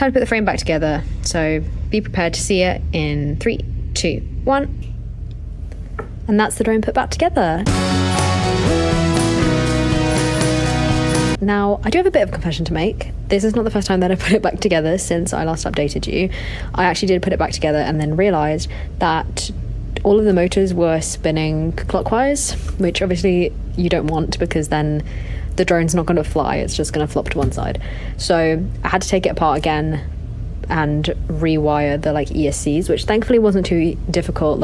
time to put the frame back together. So be prepared to see it in 3, 2, 1. And that's the drone put back together. Now, I do have a bit of a confession to make. This is not the first time that I put it back together since I last updated you. I actually did put it back together and then realised that all of the motors were spinning clockwise, which obviously you don't want, because then the drone's not going to fly, it's just going to flop to one side. So I had to take it apart again and rewire the ESCs, which thankfully wasn't too difficult.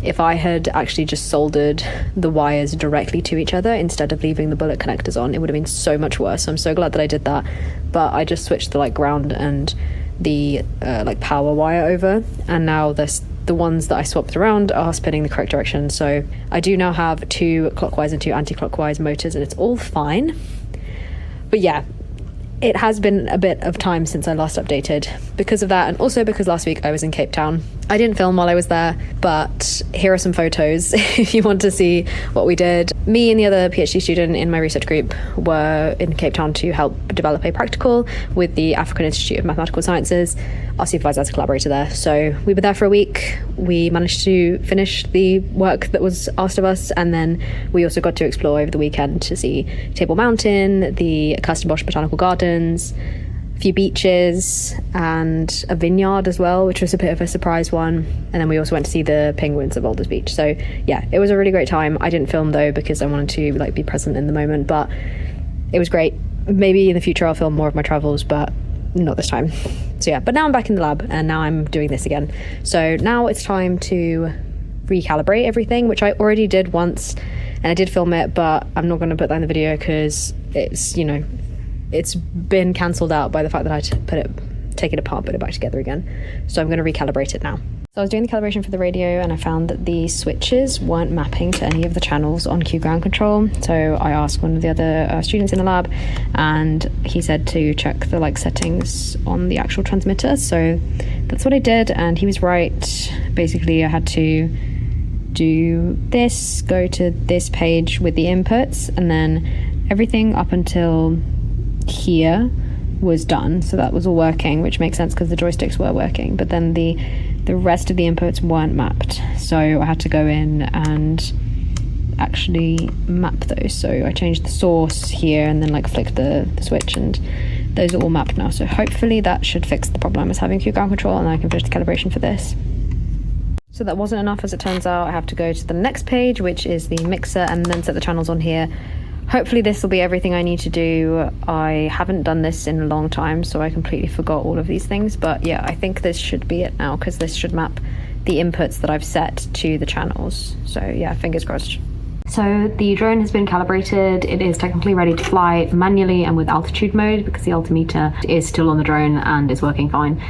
If I had actually just soldered the wires directly to each other instead of leaving the bullet connectors on, it would have been so much worse. So I'm so glad that I did that. But I just switched the ground and the power wire over, and now the ones that I swapped around are spinning the correct direction. So I do now have 2 clockwise and 2 anti-clockwise motors, and it's all fine. But yeah, it has been a bit of time since I last updated because of that, and also because last week I was in Cape Town. I didn't film while I was there, but here are some photos if you want to see what we did. Me and the other PhD student in my research group were in Cape Town to help develop a practical with the African Institute of Mathematical Sciences. Our supervisor is a collaborator there. So we were there for a week. We managed to finish the work that was asked of us, and then we also got to explore over the weekend to see Table Mountain, the Kirstenbosch Botanical Gardens, a few beaches, and a vineyard as well, which was a bit of a surprise one. And then we also went to see the penguins at Boulders Beach. So yeah, it was a really great time. I didn't film though because I wanted to be present in the moment, but it was great. Maybe in the future I'll film more of my travels, but not this time. So yeah, but now I'm back in the lab and now I'm doing this again. So now it's time to recalibrate everything, which I already did once, and I did film it, but I'm not going to put that in the video because it's, it's been cancelled out by the fact that I take it apart, put it back together again. So I'm going to recalibrate it now. So I was doing the calibration for the radio and I found that the switches weren't mapping to any of the channels on Q ground control. So I asked one of the other students in the lab, and he said to check the settings on the actual transmitter. So that's what I did, and he was right. Basically I had to do this, go to this page with the inputs, and then everything up until here was done. So that was all working, which makes sense because the joysticks were working, but then the rest of the inputs weren't mapped. So I had to go in and actually map those. So I changed the source here and then flicked the switch, and those are all mapped now. So hopefully that should fix the problem I was having with ground control, and I can finish the calibration for this. So that wasn't enough, as it turns out. I have to go to the next page, which is the mixer, and then set the channels on here. Hopefully this will be everything I need to do. I haven't done this in a long time, so I completely forgot all of these things. But yeah, I think this should be it now, because this should map the inputs that I've set to the channels. So yeah, fingers crossed. So the drone has been calibrated. It is technically ready to fly manually and with altitude mode, because the altimeter is still on the drone and is working fine.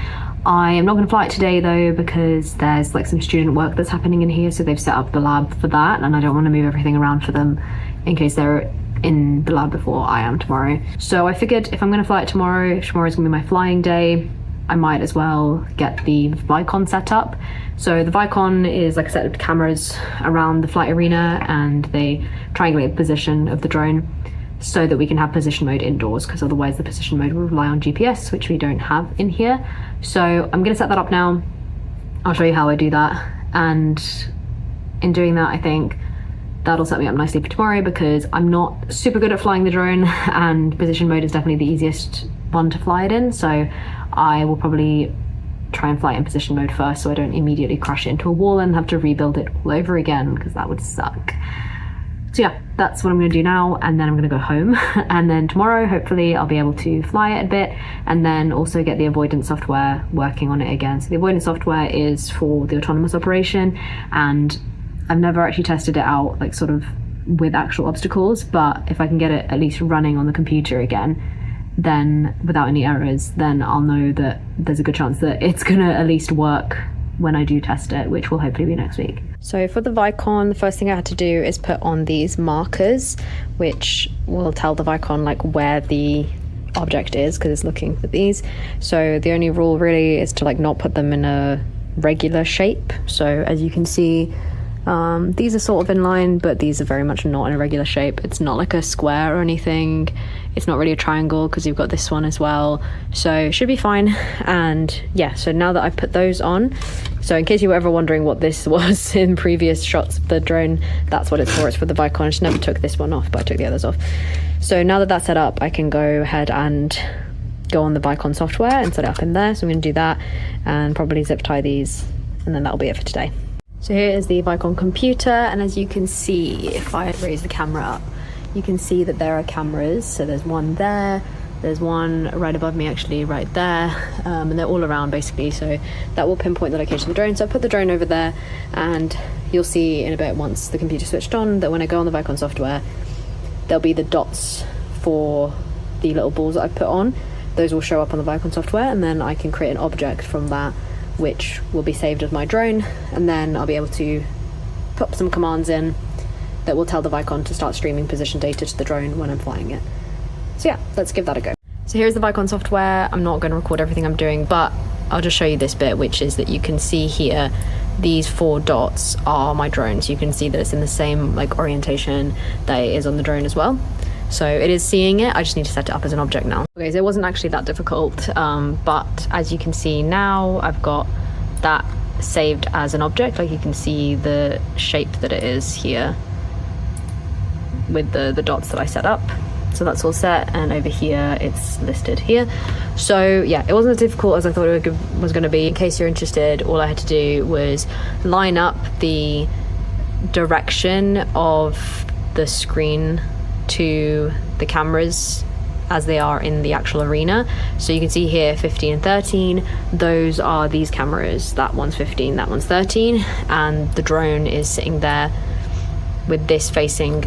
I am not going to fly it today though, because there's some student work that's happening in here, so they've set up the lab for that, and I don't want to move everything around for them in case they're in the lab before I am tomorrow. So I figured if I'm going to fly it tomorrow's going to be my flying day, I might as well get the Vicon set up. So the Vicon is a set of cameras around the flight arena, and they triangulate the position of the drone so that we can have position mode indoors, because otherwise the position mode will rely on GPS, which we don't have in here. So I'm going to set that up now. I'll show you how I do that, and in doing that I think that'll set me up nicely for tomorrow, because I'm not super good at flying the drone and position mode is definitely the easiest one to fly it in. So I will probably try and fly it in position mode first, so I don't immediately crash it into a wall and have to rebuild it all over again, because that would suck. So yeah, that's what I'm going to do now, and then I'm going to go home, and then tomorrow hopefully I'll be able to fly it a bit, and then also get the avoidance software working on it again. So the avoidance software is for the autonomous operation, and I've never actually tested it out with actual obstacles, but if I can get it at least running on the computer again, then without any errors, then I'll know that there's a good chance that it's going to at least work when I do test it, which will hopefully be next week. So for the Vicon, the first thing I had to do is put on these markers, which will tell the Vicon where the object is, because it's looking for these. So the only rule really is to not put them in a regular shape. So as you can see, these are sort of in line, but these are very much not in a regular shape. It's not like a square or anything. It's not really a triangle because you've got this one as well, so it should be fine. And yeah, so now that I've put those on, so in case you were ever wondering what this was in previous shots of the drone, that's what it's for. It's for the Vicon. I just never took this one off, but I took the others off. So now that that's set up, I can go ahead and go on the Vicon software and set it up in there. So I'm going to do that and probably zip tie these, and then that'll be it for today. So here is the Vicon computer, and as you can see, if I raise the camera up, you can see that there are cameras. So there's one there, there's one right above me actually, right there, and they're all around basically, so that will pinpoint the location of the drone. So I put the drone over there, and you'll see in a bit, once the computer switched on, that when I go on the Vicon software, there'll be the dots for the little balls that I put on. Those will show up on the Vicon software, and then I can create an object from that which will be saved as my drone, and then I'll be able to put some commands in that will tell the Vicon to start streaming position data to the drone when I'm flying it. So yeah, let's give that a go. So here's the Vicon software. I'm not going to record everything I'm doing, but I'll just show you this bit, which is that you can see here, these 4 dots are my drone. So you can see that it's in the same like orientation that it is on the drone as well. So it is seeing it, I just need to set it up as an object now. Okay, so it wasn't actually that difficult, but as you can see now, I've got that saved as an object. Like you can see the shape that it is here with the dots that I set up. So that's all set, and over here it's listed here. So yeah, it wasn't as difficult as I thought it was going to be. In case you're interested, all I had to do was line up the direction of the screen to the cameras as they are in the actual arena. So you can see here 15 and 13, those are these cameras. That one's 15, that one's 13, and the drone is sitting there with this facing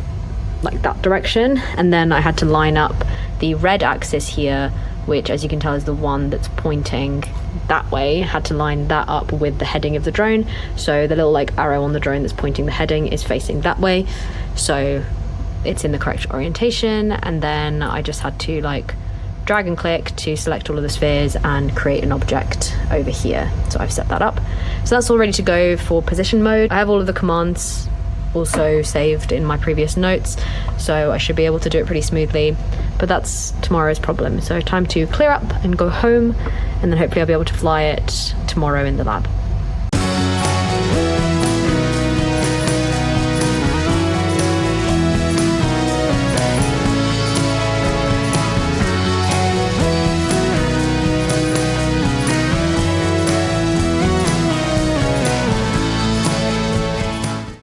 like that direction. And then I had to line up the red axis here, which as you can tell is the one that's pointing that way. Had to line that up with the heading of the drone, so the little like arrow on the drone that's pointing the heading is facing that way, so it's in the correct orientation. And then I just had to like drag and click to select all of the spheres and create an object over here. So I've set that up, so that's all ready to go for position mode. I have all of the commands also saved in my previous notes, so I should be able to do it pretty smoothly, but that's tomorrow's problem. So time to clear up and go home, and then hopefully I'll be able to fly it tomorrow in the lab.